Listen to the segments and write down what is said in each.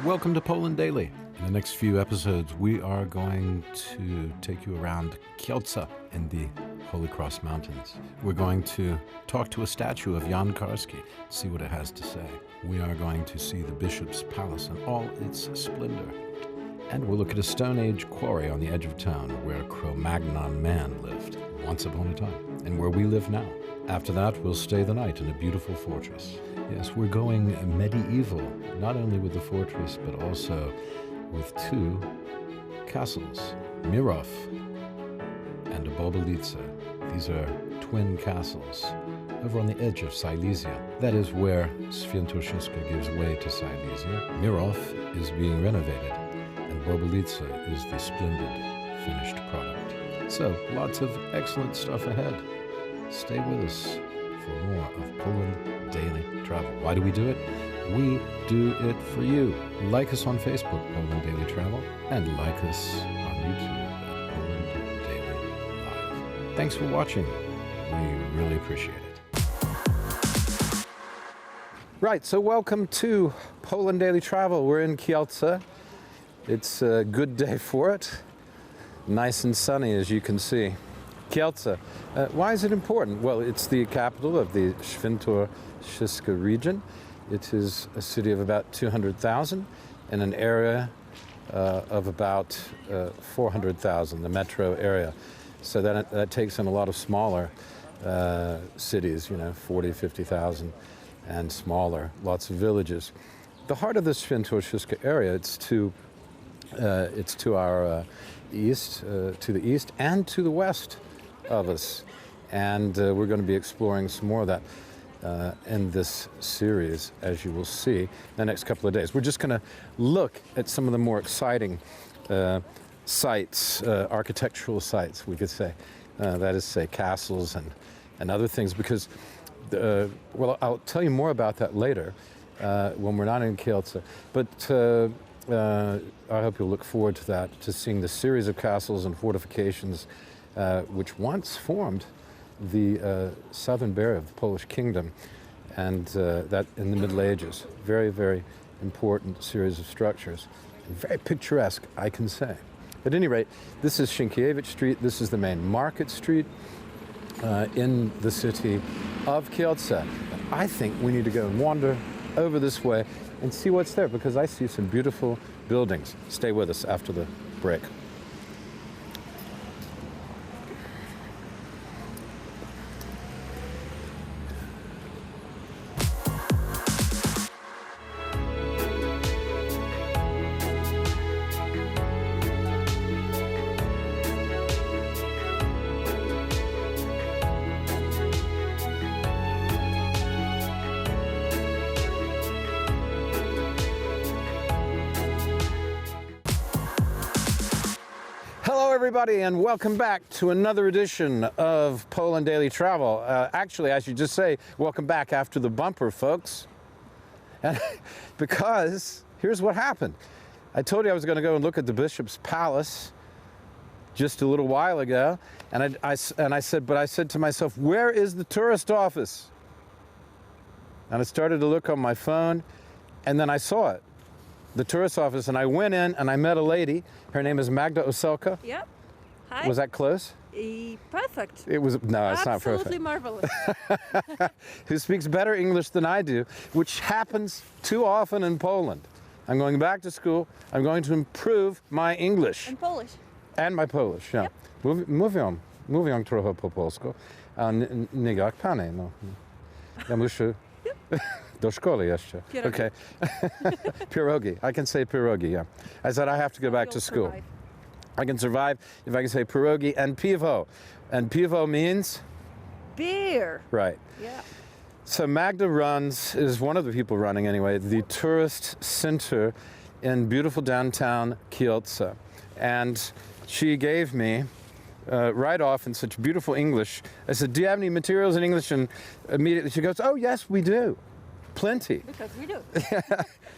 Welcome to Poland Daily. In the next few episodes, we are going to take you around Kielce in the Holy Cross Mountains. We're going to talk to a statue of Jan Karski, see what it has to say. We are going to see the Bishop's Palace in all its splendor. And we'll look at a Stone Age quarry on the edge of town where Cro-Magnon man lived once upon a time, and where we live now. After that, we'll stay the night in a beautiful fortress. Yes, we're going medieval, not only with the fortress, but also with two castles, Mirov and Bobolice. These are twin castles over on the edge of Silesia. That is where Świętokrzyska gives way to Silesia. Mirov is being renovated, and Bobolice is the splendid finished product. So, lots of excellent stuff ahead. Stay with us for more of Poland Daily Travel. Why do we do it? We do it for you. Like us on Facebook, Poland Daily Travel, and like us on YouTube at Poland Daily Live. Thanks for watching. We really appreciate it. Right, so welcome to Poland Daily Travel. We're in Kielce. It's a good day for it. Nice and sunny, as you can see. Kielce. Why is it important? Well, it's the capital of the Świętokrzyska region. It is a city of about 200,000 in an area of about 400,000, the metro area. So that takes in a lot of smaller cities, 40, 50,000 and smaller, lots of villages. The heart of the Świętokrzyska area, it's to our east, to the east and to the west of us. And we're going to be exploring some more of that in this series, as you will see, in the next couple of days. We're just going to look at some of the more exciting sites, architectural sites, we could say. That is, say, castles and other things, because, well, I'll tell you more about that later when we're not in Kielce. But I hope you'll look forward to that, to seeing the series of castles and fortifications which once formed the southern barrier of the Polish kingdom, and that in the Middle Ages. Very, very important series of structures. And very picturesque, I can say. At any rate, this is Sienkiewicz Street. This is the main market street in the city of Kielce. I think we need to go and wander over this way and see what's there, because I see some beautiful buildings. Stay with us after the break. Everybody, and welcome back to another edition of Poland Daily Travel. Actually, I should just say welcome back after the bumper, folks. And because here's what happened. I told you I was going to go and look at the Bishop's Palace just a little while ago, and I said to myself, where is the tourist office? And I started to look on my phone, and then I saw it, the tourist office, and I went in and I met a lady. Her name is Magda. Yep. Hi. Was that close? Perfect. It was, no, it's not perfect. Absolutely marvelous. Who speaks better English than I do, which happens too often in Poland. I'm going back to school. I'm going to improve my English. And Polish. And my Polish, yeah. Yep. Mówią trochę po polsku, a nie jak pani, no. Ja muszę do szkoły jeszcze. Pierogi. Okay. Pierogi. I can say pierogi, yeah. I said I have to go back to school. Survive. I can survive if I can say pierogi and piwo. And piwo means? Beer. Right. Yeah. So Magda is one of the people running anyway, the tourist center in beautiful downtown Kielce. And she gave me, right off in such beautiful English, I said, do you have any materials in English? And immediately she goes, oh yes, we do. Plenty. Because we do.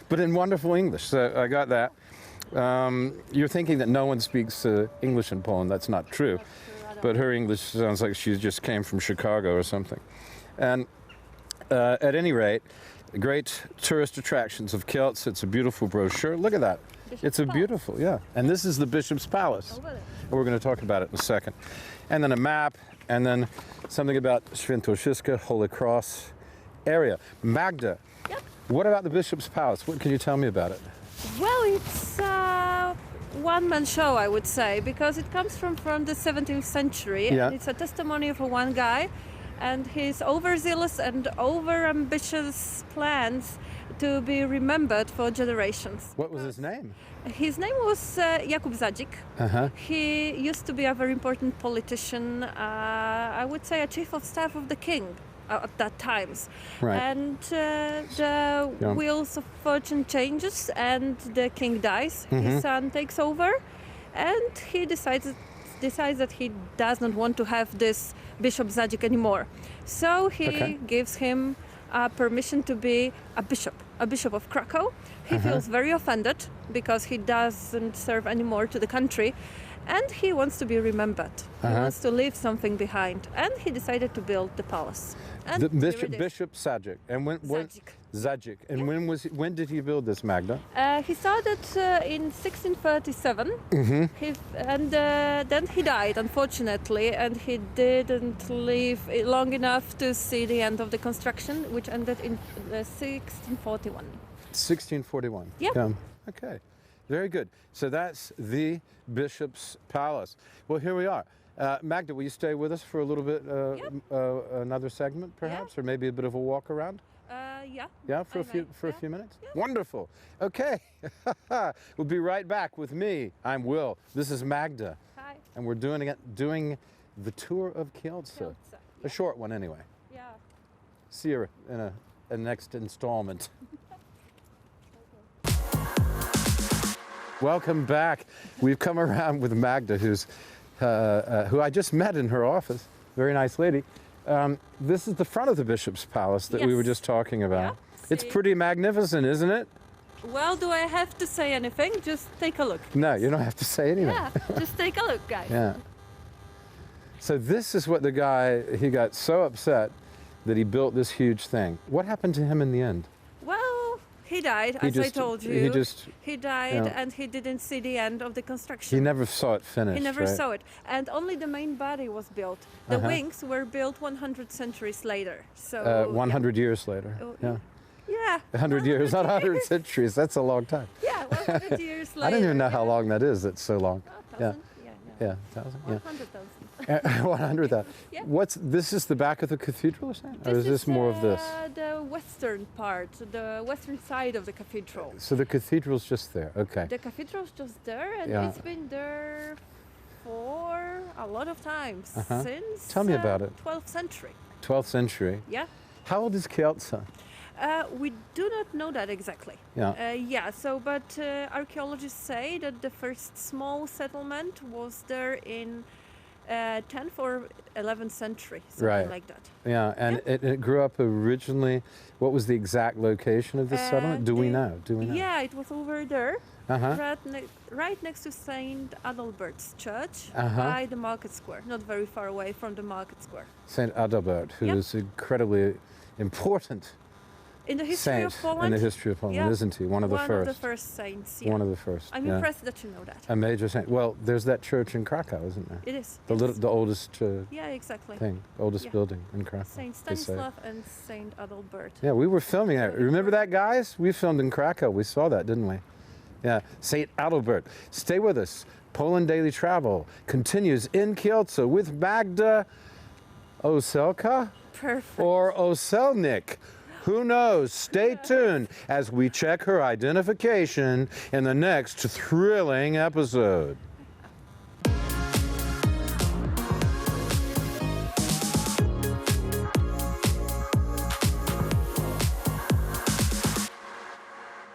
But in wonderful English, so I got that. You're thinking that no one speaks English in Poland. That's not true. But her English sounds like she just came from Chicago or something. And at any rate, great tourist attractions of Kielce. It's a beautiful brochure. Look at that. It's a beautiful, yeah. And this is the Bishop's Palace. Over there. And we're going to talk about it in a second. And then a map, and then something about Świętokrzyskie, Holy Cross area. Magda, Yep. what about the Bishop's Palace? What can you tell me about it? Well, it's a one-man show, I would say, because it comes from the 17th century. Yeah. And it's a testimony of one guy and his overzealous and over-ambitious plans to be remembered for generations. What was his name? His name was Jakub Zadzik. Uh-huh. He used to be a very important politician, I would say a chief of staff of the king at that times. Right. And the Yeah. wheels of fortune changes and the king dies. Mm-hmm. His son takes over and he decides that he does not want to have this Bishop Zadzik anymore. So he Okay. gives him permission to be a bishop of Krakow. He feels very offended because he doesn't serve anymore to the country and he wants to be remembered. He wants to leave something behind and he decided to build the palace. And The here it is. Bishop Zadzik. And when Zadzik. Zadzik. And when did he build this, Magda? He started in 1637, and then he died, unfortunately, and he didn't live long enough to see the end of the construction, which ended in 1641. 1641. Yeah. Okay. Very good. So that's the Bishop's Palace. Well, here we are. Magda, will you stay with us for a little bit, another segment, perhaps, or maybe a bit of a walk around? Yeah. Yeah, for I a may. few minutes. Yeah. Wonderful. Okay. We'll be right back with me. I'm Will. This is Magda, Hi. and we're doing the tour of Kielce. Kielce. A short one, anyway. Yeah. See you in a next installment. Welcome back. We've come around with Magda, who I just met in her office. Very nice lady. This is the front of the Bishop's Palace that we were Yes. just talking about. Yeah, It's see. pretty magnificent, isn't it? Well, do I have to say anything? Just take a look. No, you don't have to say anything. Yeah, just take a look, guys. Yeah. So this is what he got so upset that he built this huge thing. What happened to him in the end? Well, he died, as I told you. He died yeah. and he didn't see the end of the construction. He never saw it finished. He never right? saw it. And only the main body was built. The wings were built 100 centuries later. So 100 years later. Oh, Yeah. yeah. 100 years, not 100 centuries. That's a long time. Yeah, 100 years later. I don't even know yeah. how long that is. That's so long. Oh, Yeah. 1,000? Yeah. Yeah, 1,000. Yeah. 100,000. 100,000. Yeah. This is the back of the cathedral, is that? Or is this more of this? The western part, the western side of the cathedral. So the cathedral's just there. Okay. The cathedral's just there, and Yeah. it's been there for a lot of times since. Tell me about it. 12th century. 12th century. Yeah. How old is Kielce? We do not know that exactly. Yeah. But archaeologists say that the first small settlement was there in 10th or 11th century, something Right. like that. Yeah, and it grew up originally. What was the exact location of this settlement? Do we know? Yeah, it was over there, Uh-huh. right next to St. Adalbert's Church Uh-huh. by the market square, not very far away from the market square. Saint Adalbert, who Yep. is incredibly important In the history saint of Poland, in the history of Poland, yeah, isn't he? One of the one first. of the first saints. Yeah. One of the first. I'm yeah. impressed that you know that. A major saint. Well, there's that church in Krakow, isn't there? It is. The yes. the oldest Yeah, exactly. thing, oldest Yeah. building in Krakow. Saint they say. Stanislav and Saint Adalbert. Yeah, we were filming there. Remember that, guys? We filmed in Krakow. We saw that, didn't we? Yeah, St. Adalbert. Stay with us. Poland Daily Travel continues in Kielce with Magda Oselka Perfect. or Oselnik. Who knows? Stay tuned as we check her identification in the next thrilling episode.